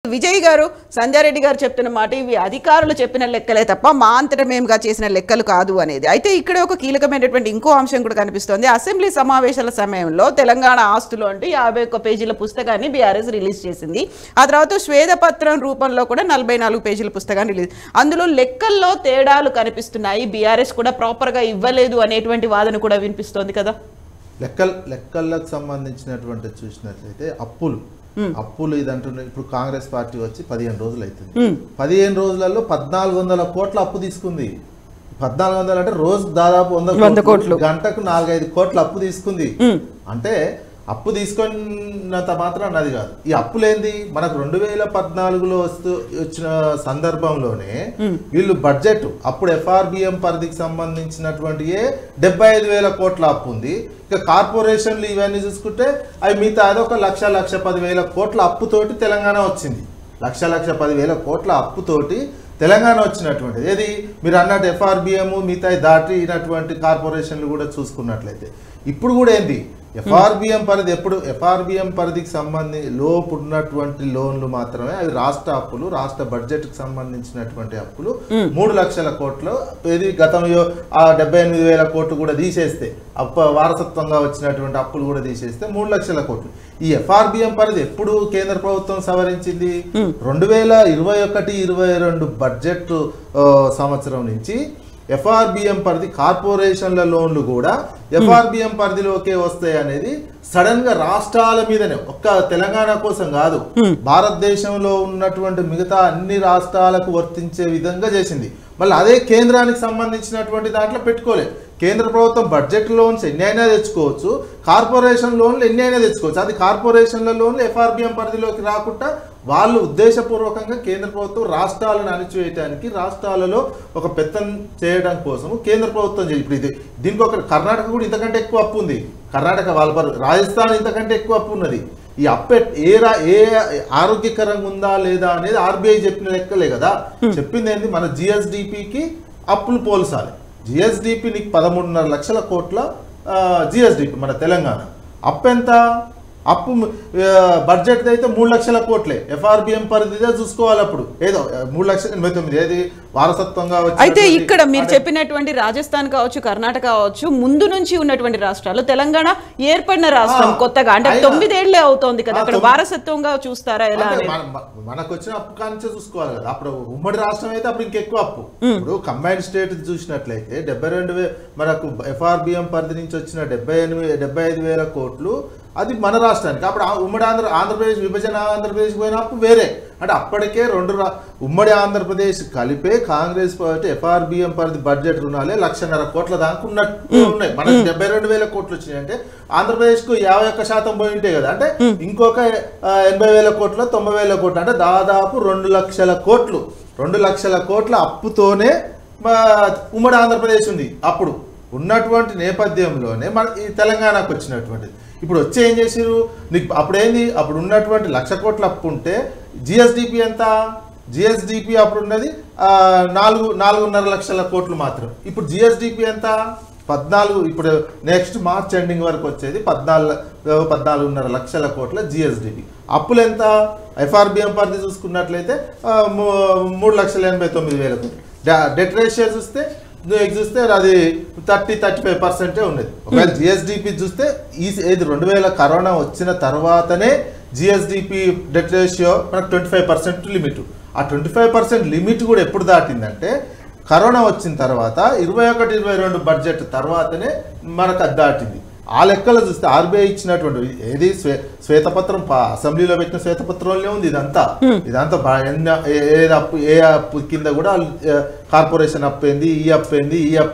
విజయ్ గారు సంజయ్ రెడ్డి గారు చెప్తున్న మాట ఇవి అధికారులు చెప్పిన లెక్కలే తప్ప మా అంతట మేముగా చేసిన లెక్కలు కాదు అనేది. అయితే ఇక్కడ ఒక కీలకమైనటువంటి ఇంకో అంశం కూడా కనిపిస్తోంది. అసెంబ్లీ సమావేశాల సమయంలో తెలంగాణ ఆస్తులు అంటే 51 పేజీల పుస్తకాన్ని బీఆర్ఎస్ రిలీజ్ చేసింది. ఆ తర్వాత శ్వేతపత్రం రూపంలో కూడా 44 పేజీల పుస్తకాన్ని రిలీజ్, అందులో లెక్కల్లో తేడాలు కనిపిస్తున్నాయి. బీఆర్ఎస్ కూడా ప్రాపర్గా ఇవ్వలేదు అనేటువంటి వాదన కూడా వినిపిస్తోంది కదా. లెక్కలకు సంబంధించినటువంటి చూసినట్లయితే అప్పులు ఇదంటున్నారు. ఇప్పుడు కాంగ్రెస్ పార్టీ వచ్చి 15 రోజులు అవుతుంది. 15 రోజులలో 1400 కోట్ల అప్పు తీసుకుంది. 1400 అంటే రోజు దాదాపు 100 కోట్లు, గంటకు 4-5 కోట్ల అప్పు తీసుకుంది. అంటే అప్పు తీసుకున్నంత మాత్రం అన్నది కాదు. ఈ అప్పులేంది, మనకు 2014లో వచ్చిన సందర్భంలోనే వీళ్ళు బడ్జెట్ అప్పుడు FRBM పరిధికి సంబంధించినటువంటి 75,000 కోట్ల అప్పు ఉంది. ఇక కార్పొరేషన్లు ఇవన్నీ చూసుకుంటే అవి మిగతా అదొక 1,10,000 కోట్ల అప్పుతోటి తెలంగాణ వచ్చింది. 1,10,000 కోట్ల అప్పుతోటి తెలంగాణ వచ్చినటువంటిది. ఏది మీరు అన్నట్టు FRBM మిగతా దాటినటువంటి కార్పొరేషన్లు కూడా చూసుకున్నట్లయితే ఇప్పుడు కూడా ఏంది, FRBM పరిధి ఎప్పుడు FRBM పరిధికి లోపు ఉన్నటువంటి లోన్లు మాత్రమే అవి రాష్ట్ర అప్పులు, రాష్ట్ర బడ్జెట్ కి సంబంధించినటువంటి అప్పులు 3 లక్షల కోట్లు. ఇది గతంలో 78,000 కోట్లు కూడా తీసేస్తే వారసత్వంగా వచ్చినటువంటి అప్పులు కూడా తీసేస్తే 3 లక్షల కోట్లు. ఈ FRBM పరిధి ఎప్పుడు కేంద్ర ప్రభుత్వం సవరించింది? 2021-22 బడ్జెట్ సంవత్సరం నుంచి FRBM పరిధి కార్పొరేషన్ల లోన్లు కూడా FRBM పరిధిలోకే వస్తాయి అనేది సడన్ గా రాష్ట్రాల మీదనే, ఒక్క తెలంగాణ కోసం కాదు, భారతదేశంలో ఉన్నటువంటి మిగతా అన్ని రాష్ట్రాలకు వర్తించే విధంగా చేసింది. మళ్ళీ అదే కేంద్రానికి సంబంధించినటువంటి దాంట్లో పెట్టుకోలేదు. కేంద్ర ప్రభుత్వం బడ్జెట్ లోన్స్ ఎన్ని అయినా తెచ్చుకోవచ్చు, కార్పొరేషన్ లోన్లు ఎన్ని అయినా తెచ్చుకోవచ్చు. అది కార్పొరేషన్ల లోన్లు FRBM పరిధిలోకి రాకుండా వాళ్ళు ఉద్దేశపూర్వకంగా కేంద్ర ప్రభుత్వం రాష్ట్రాలను అణిచివేయడానికి, రాష్ట్రాలలో ఒక పెత్తనం చేయడం కోసం కేంద్ర ప్రభుత్వం ఇప్పుడు ఇది దీనికి ఒక కర్ణాటక కూడా ఇంతకంటే ఎక్కువ అప్పు ఉంది. కర్ణాటక రాజస్థాన్ ఇంతకంటే ఎక్కువ అప్పు ఉన్నది. ఈ అప్పు ఏ ఆరోగ్యకరంగా ఉందా లేదా అనేది RBI చెప్పిన లెక్కలే కదా. చెప్పింది ఏంది, మన GSDPకి అప్పులు పోల్చాలి. GSDP నీకు 13.5 లక్షల కోట్ల GSDP మన తెలంగాణ. అప్పు ఎంత? అప్పు బడ్జెట్ అయితే 3 లక్షల కోట్లే. FRBM పరిధిగా చూసుకోవాలి. అప్పుడు ఏదో 3,89,000 ఏది వారసత్వంగా వచ్చి. అయితే ఇక్కడ మీరు చెప్పినటువంటి రాజస్థాన్ కావచ్చు, కర్ణాటక కావచ్చు, ముందు నుంచి ఉన్నటువంటి రాష్ట్రాలు, తెలంగాణ ఏర్పడిన రాష్ట్రం కొత్తగా, అంటే 9 ఏళ్లే అవుతోంది కదా. అక్కడ వారసత్వంగా చూస్తారా ఎలా? మనకు వచ్చిన అప్పు కానించే చూసుకోవాలి కదా. అప్పుడు ఉమ్మడి రాష్ట్రం అయితే అప్పుడు ఇంకెక్కువ అప్పు. ఇప్పుడు కంబైన్డ్ స్టేట్ చూసినట్లయితే 72,000 మనకు FRBM పరిధి నుంచి వచ్చిన 75,000 కోట్లు అది మన రాష్ట్రానికి. అప్పుడు ఉమ్మడి ఆంధ్రప్రదేశ్ విభజన ఆంధ్రప్రదేశ్ పోయినప్పుడు వేరే, అంటే అప్పటికే ఉమ్మడి ఆంధ్రప్రదేశ్ కలిపే కాంగ్రెస్ పార్టీ FRBM పరిధి బడ్జెట్ రుణాలే 1,50,000 కోట్ల దాకా ఉన్నాయి. మనకి 72,000 కోట్లు వచ్చినాయి అంటే ఆంధ్రప్రదేశ్ కు 51% పోయి ఉంటాయి కదా. అంటే ఇంకొక 80,000 కోట్లు 90,000 కోట్లు అంటే దాదాపు 2 లక్షల కోట్లు. 2 లక్షల కోట్ల అప్పుతోనే ఉమ్మడి ఆంధ్రప్రదేశ్ ఉంది. అప్పుడు ఉన్నటువంటి నేపథ్యంలోనే మన ఈ తెలంగాణకు వచ్చినటువంటిది. ఇప్పుడు వచ్చి ఏం చేసిరు, నీకు అప్పుడేంది, అప్పుడు ఉన్నటువంటి 1,00,000 కోట్ల అప్పు ఉంటే GSDP ఎంత? GSDP అప్పుడు ఉన్నది 4.5 లక్షల కోట్లు మాత్రం. ఇప్పుడు GSDP ఎంత? 14. ఇప్పుడు నెక్స్ట్ మార్చ్ ఎండింగ్ వరకు వచ్చేది 14.5 లక్షల కోట్ల GSDP. అప్పులు ఎంత? FRBM పరిధి చూసుకున్నట్లయితే 3,89,000 కోట్లు. డెట్ రేషియో చూస్తే అది 30-35% ఉన్నది. ఒకవేళ GSDP చూస్తే ఏది 2000 కరోనా వచ్చిన తర్వాతనే GSDP డెట్ రేషియో మనకు 25% లిమిట్. ఆ 25% లిమిట్ కూడా ఎప్పుడు దాటిందంటే కరోనా వచ్చిన తర్వాత 21-22 బడ్జెట్ తర్వాతనే మనకు అది దాటింది. ఆ లెక్కలు చూస్తే RBI ఇచ్చినటువంటి ఏది శ్వేతపత్రం, అసెంబ్లీలో పెట్టిన శ్వేతపత్రంలో ఉంది. ఇదంతా ఏ అప్పు కింద కూడా కార్పొరేషన్ అప్పు ఏంది, ఈ అప్పు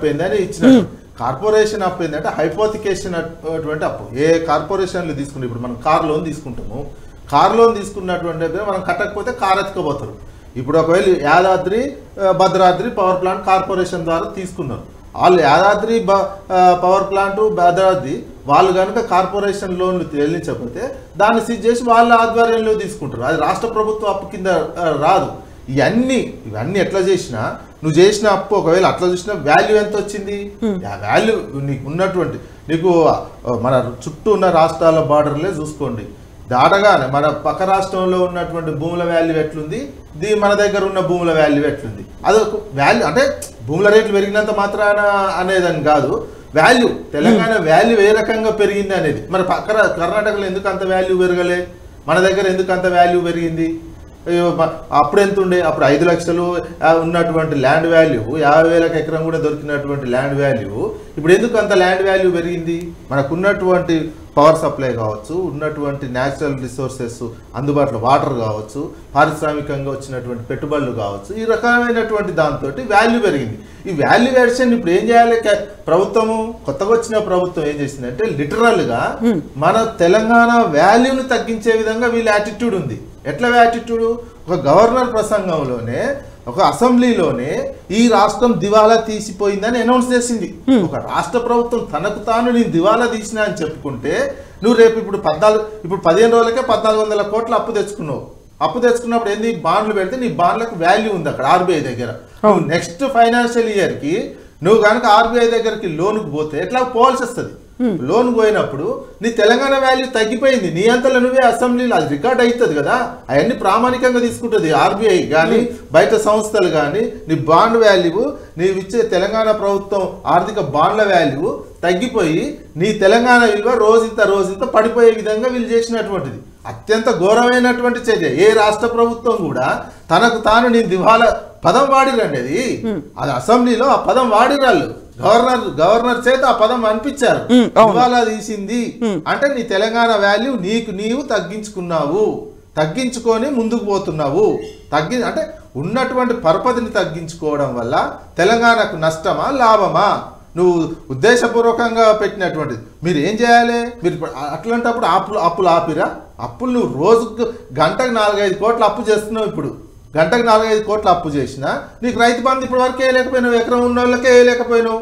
ఏంది అని ఇచ్చినట్టు. కార్పొరేషన్ అప్పు ఏంది అంటే హైపోతికేషన్ అటువంటి అప్పు. ఏ కార్పొరేషన్లు తీసుకుంటే, ఇప్పుడు మనం కార్ లోన్ తీసుకుంటాము, కార్ లోన్ తీసుకున్నటువంటి మనం కట్టకపోతే కార్ ఎత్తుకోబోతారు. ఇప్పుడు ఒకవేళ Yadadri Bhadradri power plant corporation ద్వారా తీసుకున్నారు. వాళ్ళు యాదాద్రి పవర్ ప్లాంట్ భద్రాద్రి వాళ్ళు కనుక కార్పొరేషన్ లోన్లు చెల్లించకపోతే దాన్ని సీజ్ చేసి వాళ్ళ ఆధ్వర్యంలో తీసుకుంటారు. అది రాష్ట్ర ప్రభుత్వ అప్పు కింద రాదు. ఇవన్నీ ఎట్లా చేసినా, నువ్వు చేసిన అప్పు ఒకవేళ అట్లా చూసినా వాల్యూ ఎంత వచ్చింది? ఆ వాల్యూ నీకు ఉన్నటువంటి, నీకు మన చుట్టూ ఉన్న రాష్ట్రాల బార్డర్లే చూసుకోండి, దాటగానే మన పక్క రాష్ట్రంలో ఉన్నటువంటి భూముల వాల్యూ ఎట్లుంది, మన దగ్గర ఉన్న భూముల వాల్యూ ఎట్లుంది, అదొక వాల్యూ. అంటే భూముల రేట్లు పెరిగినంత మాత్రాన అనేదని కాదు, వాల్యూ తెలంగాణ వాల్యూ ఏ రకంగా పెరిగింది అనేది. మరి కర్ణాటకలో ఎందుకు అంత వాల్యూ పెరగలే, మన దగ్గర ఎందుకు అంత వాల్యూ పెరిగింది? అప్పుడు ఎంత ఉండే, అప్పుడు 5 లక్షలు ఉన్నటువంటి ల్యాండ్ వాల్యూ 50,000 ఎకరం కూడా దొరికినటువంటి ల్యాండ్ వాల్యూ ఇప్పుడు ఎందుకు అంత ల్యాండ్ వాల్యూ పెరిగింది? మనకున్నటువంటి పవర్ సప్లై కావచ్చు, ఉన్నటువంటి న్యాచురల్ రిసోర్సెస్ అందుబాటులో వాటర్ కావచ్చు, పారిశ్రామికంగా వచ్చినటువంటి పెట్టుబడులు కావచ్చు, ఈ రకమైనటువంటి దాంతో వాల్యూ పెరిగింది. ఈ వాల్యూ వేరియేషన్ ఇప్పుడు ఏం చేయాలి ప్రభుత్వము? కొత్తగా వచ్చిన ప్రభుత్వం ఏం చేసిందంటే లిటరల్గా మన తెలంగాణ వాల్యూని తగ్గించే విధంగా వీళ్ళ యాటిట్యూడ్ ఉంది. ఎట్లా యాటిట్యూడ్? ఒక గవర్నర్ ప్రసంగంలోనే, ఒక అసెంబ్లీలోనే ఈ రాష్ట్రం దివాలా తీసిపోయిందని అనౌన్స్ చేసింది. ఒక రాష్ట్ర ప్రభుత్వం తనకు తాను నేను దివాలా తీసినా అని చెప్పుకుంటే, నువ్వు రేపు ఇప్పుడు 15 రోజులకే 1,400 కోట్ల అప్పు తెచ్చుకున్నావు. అప్పు తెచ్చుకున్నప్పుడు ఏంది, బాండ్లు పెడితే నీ బాండ్లకు వాల్యూ ఉంది అక్కడ ఆర్బీఐ దగ్గర. నెక్స్ట్ ఫైనాన్షియల్ ఇయర్ కి నువ్వు కనుక ఆర్బీఐ దగ్గరికి లోన్కి పోతే ఎట్లా పోవాల్సి వస్తుంది. లోన్ పోయినప్పుడు నీ తెలంగాణ వాల్యూ తగ్గిపోయింది. నీ అంతలో నువ్వే అసెంబ్లీలో అది రికార్డ్ అవుతుంది కదా, అవన్నీ ప్రామాణికంగా తీసుకుంటుంది ఆర్బీఐ కానీ బయట సంస్థలు కానీ. నీ బాండ్ వాల్యూ, నీవు ఇచ్చే తెలంగాణ ప్రభుత్వం ఆర్థిక బాండ్ల వాల్యూ తగ్గిపోయి నీ తెలంగాణ విలువ రోజంత పడిపోయే విధంగా వీళ్ళు చేసినటువంటిది అత్యంత ఘోరమైనటువంటి చర్య. ఏ రాష్ట్ర ప్రభుత్వం కూడా తనకు తాను నేను దివాలా పదం వాడిరండి, అది అసెంబ్లీలో ఆ పదం వాడిరాళ్ళు. గవర్నర్ చేత ఆ పదం అనిపించారు. దివాలా తీసింది అంటే నీ తెలంగాణ వాల్యూ నీవు తగ్గించుకొని ముందుకు పోతున్నావు. అంటే ఉన్నటువంటి పరపతిని తగ్గించుకోవడం వల్ల తెలంగాణకు నష్టమా లాభమా? నువ్వు ఉద్దేశపూర్వకంగా పెట్టినటువంటిది. మీరు ఏం చేయాలి? మీరు అట్లాంటప్పుడు అప్పులు ఆపిరా? అప్పులు నువ్వు రోజుకు గంటకు 4-5 కోట్ల అప్పు చేస్తున్నావు. ఇప్పుడు గంటకు 4-5 కోట్ల అప్పు చేసినా నీకు రైతు బంధు ఇప్పటి వరకు వేయలేకపోయినావు, ఎకరం ఉన్న వాళ్ళకే వేయలేకపోయినావు.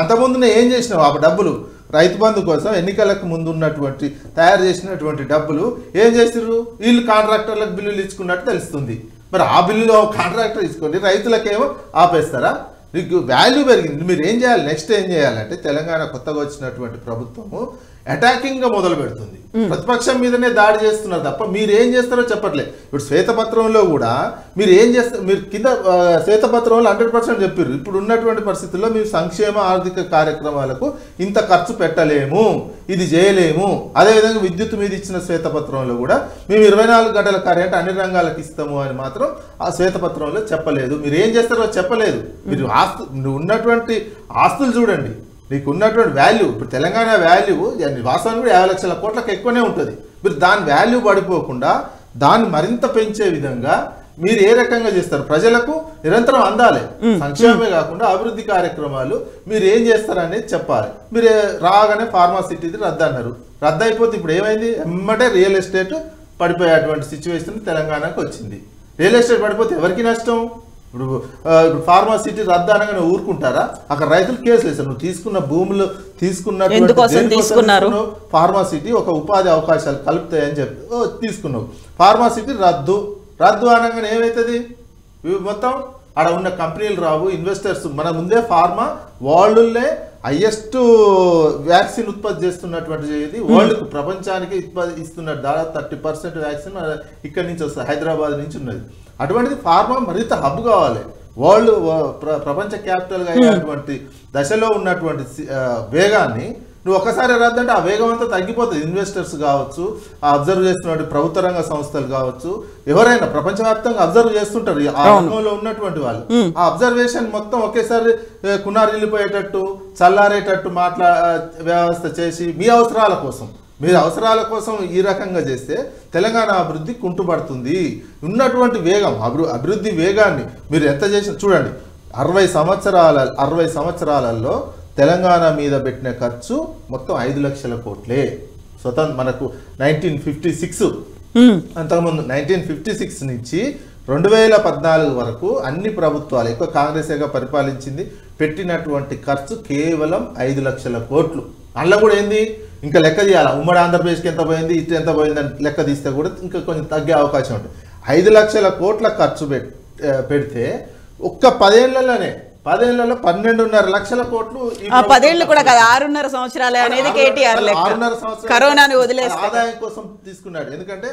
అంతకుముందు ఏం చేసినావు? ఆ డబ్బులు రైతు బంధు కోసం ఎన్నికలకు ముందు ఉన్నటువంటి తయారు చేసినటువంటి డబ్బులు ఏం చేసిర్రు? వీళ్ళు కాంట్రాక్టర్లకు బిల్లులు ఇచ్చుకున్నట్టు తెలుస్తుంది. మరి ఆ బిల్లులో కాంట్రాక్టర్ ఇచ్చుకోండి, రైతులకేమో ఆపేస్తారా? నీకు వాల్యూ పెరిగింది. మీరు ఏం చేయాలి? నెక్స్ట్ ఏం చేయాలంటే తెలంగాణ కొత్తగా వచ్చినటువంటి ప్రభుత్వము అటాకింగ్ గా మొదలు పెడుతుంది. ప్రతిపక్షం మీదనే దాడి చేస్తున్నారు తప్ప మీరు ఏం చేస్తారో చెప్పట్లేదు. ఇప్పుడు శ్వేతపత్రంలో కూడా మీరు ఏం చేస్తారు? మీరు కింద శ్వేతపత్రంలో 100% చెప్పారు. ఇప్పుడు ఉన్నటువంటి పరిస్థితుల్లో మీరు సంక్షేమ ఆర్థిక కార్యక్రమాలకు ఇంత ఖర్చు పెట్టలేము, ఇది చేయలేము. అదేవిధంగా విద్యుత్ మీద ఇచ్చిన శ్వేతపత్రంలో కూడా మేము 24 గంటల కరెంట్ అన్ని రంగాలకు ఇస్తాము అని మాత్రం ఆ శ్వేతపత్రంలో చెప్పలేదు. మీరు ఏం చేస్తారో చెప్పలేదు. మీరు ఉన్నటువంటి ఆస్తులు చూడండి, నీకు ఉన్నటువంటి వాల్యూ. ఇప్పుడు తెలంగాణ వాల్యూ వాస్తవానికి కూడా 50 లక్షల కోట్లకు ఎక్కువనే ఉంటుంది. మీరు దాని వాల్యూ పడిపోకుండా దాన్ని మరింత పెంచే విధంగా మీరు ఏ రకంగా చేస్తారు? ప్రజలకు నిరంతరం అందాలి. సంక్షేమమే కాకుండా అభివృద్ధి కార్యక్రమాలు మీరు ఏం చేస్తారనేది చెప్పాలి. మీరు రాగానే ఫార్మాసిటీది రద్దు అన్నారు. రద్దు అయిపోతే ఇప్పుడు ఏమైంది? ఎమ్మటే రియల్ ఎస్టేట్ పడిపోయేటువంటి సిచ్యువేషన్ తెలంగాణకు వచ్చింది. రియల్ ఎస్టేట్ పడిపోతే ఎవరికి నష్టం? ఇప్పుడు ఫార్మాసిటీ రద్దు అనగానే ఊరుకుంటారా? అక్కడ రైతులు కేసులు వేస్తారు. నువ్వు తీసుకున్న భూములు తీసుకున్నారు, ఫార్మాసిటీ ఒక ఉపాధి అవకాశాలు కలుపుతాయని చెప్పి తీసుకున్నావు. ఫార్మాసిటీ రద్దు అనగానే ఏమవుతుంది? మొత్తం ఆడ ఉన్న కంపెనీలు రావు, ఇన్వెస్టర్స్. మన ముందే ఫార్మా వరల్డ్లే హైయెస్ట్ వ్యాక్సిన్ ఉత్పత్తి చేస్తున్నటువంటి వరల్డ్ ప్రపంచానికి ఇస్తున్నట్టు దాదాపు 30% వ్యాక్సిన్ ఇక్కడి నుంచి వస్తుంది, హైదరాబాద్ నుంచి ఉన్నది. అటువంటిది ఫార్మా మరింత హబ్ కావాలి. వరల్డ్ ప్రపంచ క్యాపిటల్గా అయ్యేటువంటి దశలో ఉన్నటువంటి వేగాన్ని నువ్వు ఒక్కసారి రద్దంటే ఆ వేగం అంతా తగ్గిపోతుంది. ఇన్వెస్టర్స్ కావచ్చు, ఆ అబ్జర్వ్ చేస్తున్నటువంటి ప్రభుత్వ రంగ సంస్థలు కావచ్చు, ఎవరైనా ప్రపంచవ్యాప్తంగా అబ్జర్వ్ చేస్తుంటారు ఆ రంగంలో ఉన్నటువంటి వాళ్ళు. ఆ అబ్జర్వేషన్ మొత్తం ఒకేసారి కునారు వెళ్ళిపోయేటట్టు, చల్లారేటట్టు వ్యవస్థ చేసి మీ అవసరాల కోసం ఈ రకంగా చేస్తే తెలంగాణ అభివృద్ధి కుంటుపడుతుంది. ఉన్నటువంటి వేగం అభివృద్ధి వేగాన్ని మీరు ఎంత చేసిన చూడండి. 60 సంవత్సరాలలో తెలంగాణ మీద పెట్టిన ఖర్చు మొత్తం 5 లక్షల కోట్లే. మనకు 1956 అంతకుముందు 1956 నుంచి 2014 వరకు అన్ని ప్రభుత్వాలు, ఎక్కువ కాంగ్రెసేగా పరిపాలించింది, పెట్టినటువంటి ఖర్చు కేవలం 5 లక్షల కోట్లు. అందులో కూడా ఏంది ఇంకా లెక్క చేయాలి. ఉమ్మడి ఆంధ్రప్రదేశ్కి ఎంత పోయింది, ఇటు ఎంత పోయిందని లెక్క తీస్తే కూడా ఇంకా కొంచెం తగ్గే అవకాశం ఉంటుంది. 5 లక్షల కోట్ల ఖర్చు పెడితే ఒక్క 10 ఏళ్లలోనే 10 ఏళ్లలో 12.5 లక్షల కోట్లు 10 ఏళ్ళు కూడా కాదు 6.5 సంవత్సరాలే అనేది కేటీఆర్ లెక్క. కరోనాని వదిలేసి ఆదాయం కోసం తీసుకున్నాడు. ఎందుకంటే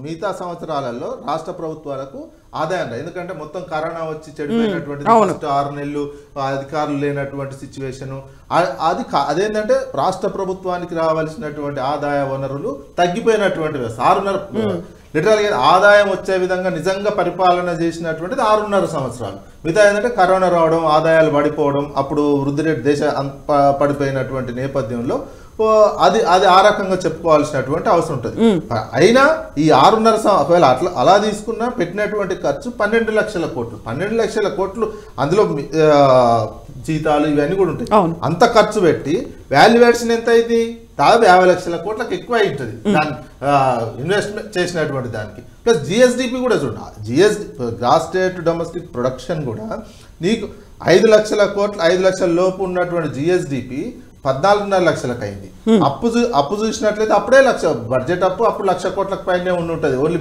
మిగతా సంవత్సరాలలో రాష్ట్ర ప్రభుత్వాలకు ఆదాయం, ఎందుకంటే మొత్తం కరోనా వచ్చి చెడిపోయినటువంటి 6 నెలలు అధికారులు లేనటువంటి సిచ్యువేషన్, అదేంటంటే రాష్ట్ర ప్రభుత్వానికి రావాల్సినటువంటి ఆదాయ వనరులు తగ్గిపోయినటువంటి 6.5 లిటరల్గా ఆదాయం వచ్చే విధంగా నిజంగా పరిపాలన చేసినటువంటిది 6.5 సంవత్సరాలు. మిగతా ఏంటంటే కరోనా రావడం, ఆదాయాలు పడిపోవడం, అప్పుడు వృద్ధి రేటు దేశ పడిపోయినటువంటి నేపథ్యంలో అది ఆ రకంగా చెప్పుకోవాల్సినటువంటి అవసరం ఉంటుంది. అయినా ఈ 6.5 ఒకవేళ అలా తీసుకున్నా పెట్టినటువంటి ఖర్చు 12 లక్షల కోట్లు. 12 లక్షల కోట్లు అందులో జీతాలు ఇవన్నీ కూడా ఉంటాయి. అంత ఖర్చు పెట్టి వాల్యుయేషన్ ఎంత అయింది? దాదాపు 50 లక్షల కోట్లకు ఎక్కువ ఉంటుంది దాని ఇన్వెస్ట్మెంట్ చేసినటువంటి దానికి. ప్లస్ జిఎస్డిపి కూడా చూడండి, గ్రాస్ స్టేట్ డొమెస్టిక్ ప్రొడక్షన్ కూడా నీకు 5 లక్షల కోట్లు, 5 లక్షల లోపు ఉన్నటువంటి జిఎస్డిపి 14.5 లక్షలకు అయింది. అప్పు చూసినట్లయితే అప్పుడే బడ్జెట్ అప్పు అప్పుడు 1,00,000 కోట్లకు పైనే ఉంటుంది. ఓన్లీ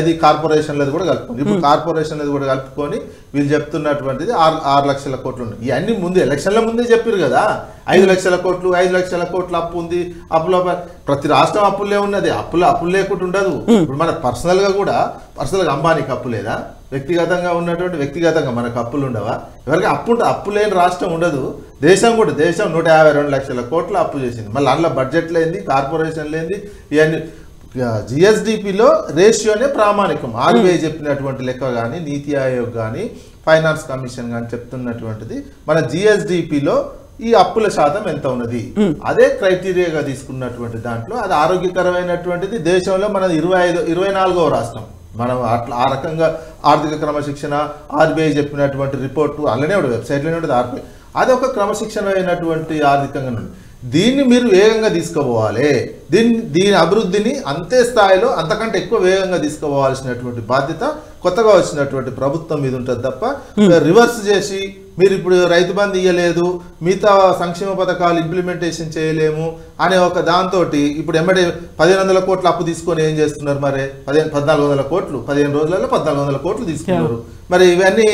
ఇది కార్పొరేషన్లది కూడా కలుపుకొని, ఇప్పుడు కార్పొరేషన్లది కూడా కలుపుకొని వీళ్ళు చెప్తున్నటువంటిది 6 లక్షల కోట్లు ఉన్నాయి. ఇవన్నీ ముందు ఎలక్షన్ల ముందే చెప్పారు కదా, 5 లక్షల కోట్లు 5 లక్షల కోట్లు అప్పు ఉంది. అప్పులో ప్రతి రాష్ట్రం అప్పులే ఉన్నది, అప్పులు లేకుండా ఉండదు. ఇప్పుడు మన పర్సనల్గా అంబానీకి అప్పు లేదా? వ్యక్తిగతంగా ఉన్నటువంటి వ్యక్తిగతంగా మనకు అప్పులు ఉండవా? ఎవరికి అప్పు లేని రాష్ట్రం ఉండదు. దేశం 152 లక్షల కోట్ల అప్పు చేసింది. మళ్ళీ అందులో బడ్జెట్ లేనిది, కార్పొరేషన్ లేనిది, ఇవన్నీ జిఎస్డిపిలో రేషియోనే ప్రామాణికం. ఆర్బీఐ చెప్పినటువంటి లెక్క కానీ, నీతి ఆయోగ్ కానీ, ఫైనాన్స్ కమిషన్ కానీ చెప్తున్నటువంటిది మన జిఎస్డిపిలో ఈ అప్పుల శాతం ఎంత ఉన్నది, అదే క్రైటీరియాగా తీసుకున్నటువంటి దాంట్లో అది ఆరోగ్యకరమైనటువంటిది. దేశంలో మన 24వ రాష్ట్రం. మనం అట్లా ఆ రకంగా ఆర్థిక క్రమశిక్షణ ఆర్బీఐ చెప్పినటువంటి రిపోర్టు అలానే వెబ్సైట్లోనే ఉంటుంది ఆర్బీఐ. అది ఒక క్రమశిక్షణ అయినటువంటి ఆర్థికంగా ఉంది. దీన్ని మీరు వేగంగా తీసుకుపోవాలి. దీని అభివృద్ధిని అంతే స్థాయిలో అంతకంటే ఎక్కువ వేగంగా తీసుకుపోవాల్సినటువంటి బాధ్యత కొత్తగా వచ్చినటువంటి ప్రభుత్వం మీద ఉంటుంది తప్ప రివర్స్ చేసి మీరు ఇప్పుడు రైతు బంధు ఇయ్యలేదు, మిగతా సంక్షేమ పథకాలు ఇంప్లిమెంటేషన్ చేయలేము అనే ఒక దాంతో ఇప్పుడు ఎమ్మడే 1,500 కోట్లు అప్పు తీసుకొని ఏం చేస్తున్నారు? మరి 1,400 కోట్లు 15 రోజులలో 1,400 కోట్లు తీసుకున్నారు. మరి ఇవన్నీ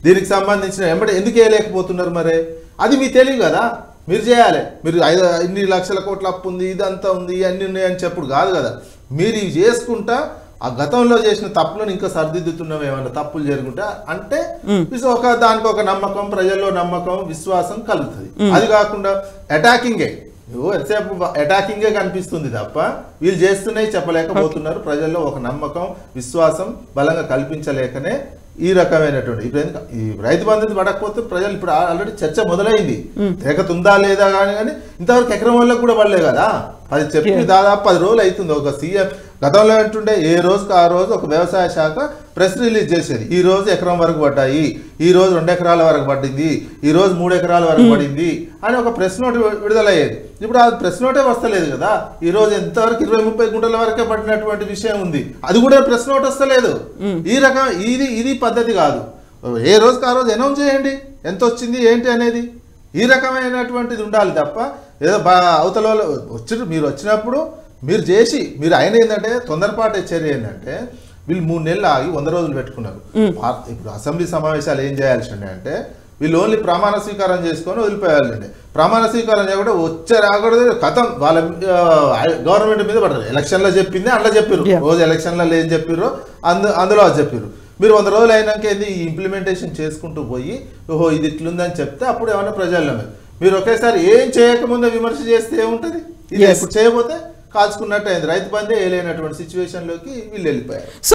దీనికి సంబంధించిన ఎమ్మడే ఎందుకు వేయలేకపోతున్నారు? మరి అది మీ తెలివి కదా, మీరు చేయాలి. మీరు 5 లక్షల కోట్ల అప్పు ఉంది, ఇదంతా ఉంది, ఇవన్నీ ఉన్నాయని చెప్పుడు కాదు కదా. మీరు ఇవి చేసుకుంటా ఆ గతంలో చేసిన తప్పులను ఇంకా సరిదిద్దుతున్నాం, ఏమన్నా తప్పులు జరుగుంటా అంటే దానికి ఒక నమ్మకం, ప్రజల్లో నమ్మకం, విశ్వాసం కలుగుతుంది. అది కాకుండా అటాకింగే, ఎంతసేపు అటాకింగే కనిపిస్తుంది తప్ప వీళ్ళు చేస్తున్నాయి చెప్పలేకపోతున్నారు. ప్రజల్లో ఒక నమ్మకం, విశ్వాసం బలంగా కల్పించలేకనే ఈ రకమైనటువంటి ఈ రైతు బంధు పడకపోతే ప్రజలు ఇప్పుడు ఆల్రెడీ చర్చ మొదలైంది. తెగతుందా లేదా కానీ ఇంతవరకు ఎకరం వాళ్ళకు కూడా పడలే కదా. అది చెప్పి దాదాపు 10 రోజులు అవుతుంది. ఒక సీఎం గతంలో ఏంటుండే ఏ రోజుకి ఆ రోజు ఒక వ్యవసాయ శాఖ ప్రెస్ రిలీజ్ చేసేది. ఈ రోజు ఎకరం వరకు పడ్డాయి, ఈ రోజు 2 ఎకరాల వరకు పడింది, ఈ రోజు 3 ఎకరాల వరకు పడింది అని ఒక ప్రెస్ నోట్ విడుదలయ్యేది. ఇప్పుడు ఆ ప్రెస్ నోటే వస్తలేదు కదా. ఈ రోజు ఎంతవరకు 20-30 గుంటల వరకే పడినటువంటి విషయం ఉంది, అది కూడా ప్రెస్ నోట్ వస్తలేదు. ఈ రకం ఇది పద్ధతి కాదు. ఏ రోజుకి ఆ రోజు అనౌన్స్ చేయండి ఎంత వచ్చింది ఏంటి అనేది. ఈ రకమైనటువంటిది ఉండాలి తప్ప ఏదో అవతల మీరు వచ్చినప్పుడు మీరు చేసి మీరు ఆయన ఏంటంటే తొందరపాటు చర్య ఏంటంటే వీళ్ళు 3 నెలలు ఆగి 100 రోజులు పెట్టుకున్నారు. ఇప్పుడు అసెంబ్లీ సమావేశాలు ఏం చేయాల్సి అంటే వీళ్ళు ఓన్లీ ప్రమాణ స్వీకారం చేసుకొని వదిలిపోయాలండి. ప్రమాణ స్వీకారం చేయకుండా వచ్చే రాకూడదు కథం వాళ్ళ గవర్నమెంట్ మీద పడరు. ఎలక్షన్లో చెప్పింది అందులో చెప్పారు, రోజు ఎలక్షన్లలో ఏం చెప్పారో అందులో అది చెప్పారు. మీరు 100 రోజులు అయినాక ఏంది ఈ ఇంప్లిమెంటేషన్ చేసుకుంటూ పోయి ఓహో ఇది ఇట్లుందని చెప్తే అప్పుడు ఏమన్నా ప్రజల్లో మీరు ఒకేసారి ఏం చేయకముందే విమర్శ చేస్తే ఏముంటుంది? ఇది ఇప్పుడు చేయబోతే కాల్చుకున్నట్టు అయింది. రైతు బంధే వేయలేనటువంటి సిచ్యువేషన్లోకి వీళ్ళు వెళ్ళిపోయారు.